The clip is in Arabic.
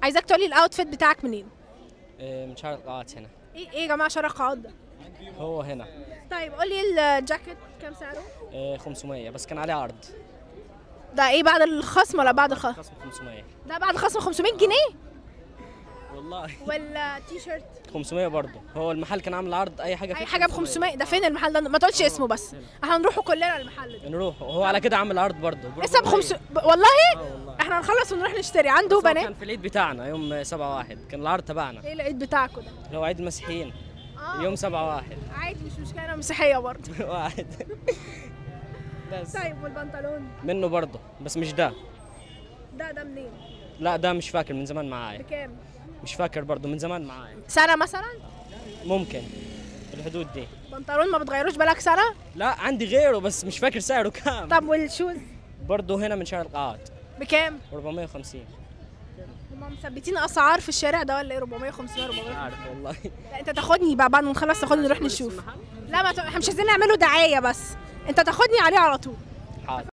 عايزاك تقولي الاوتفيت بتاعك منين؟ من شارع القاعات هنا. ايه يا جماعه شارع القاعات ده؟ هو هنا. طيب قولي الجاكيت كام سعره؟ 500 بس كان عليه عرض. ده ايه بعد الخصم ولا بعد الخصم؟ خصم 500. ده بعد خصم 500 جنيه والله. ولا تي شيرت؟ 500 برضه. هو المحل كان عامل عرض اي حاجه فيه اي حاجه ب 500. ده فين المحل ده؟ ما تقولش اسمه بس. احنا هنروحوا كلنا المحل ده. نروح وهو على كده عامل عرض برضه. لسه ب 500 والله؟ والله. احنا هنخلص ونروح نشتري عنده بس هو بنات. كان في العيد بتاعنا يوم 7/1 كان العرض تبعنا. ايه العيد بتاعكم ده؟ اللي هو عيد المسيحيين. يوم 7/1. عادي مش مشكله، انا مسيحيه برضه. واحد. بس. طيب والبنطلون؟ منه برضه بس مش ده. ده منين؟ لا ده مش فاكر، من زمان معايا. بكام؟ مش فاكر برضه، من زمان معايا. سنه مثلا؟ ممكن في الحدود دي. بنطلون ما بتغيروش بالك سنه؟ لا عندي غيره بس مش فاكر سعره كام. طب والشوز؟ برضه هنا من شارع القاعات. بكام؟ 450. هم مثبتين اسعار في الشارع ده ولا ايه؟ 400 500 عارف والله. لا انت تاخدني بقى بعد ما نخلص، تاخدني نروح نشوف. لا ما احنا مش عايزين نعمله دعايه، بس انت تاخدني عليه على طول. حاضر.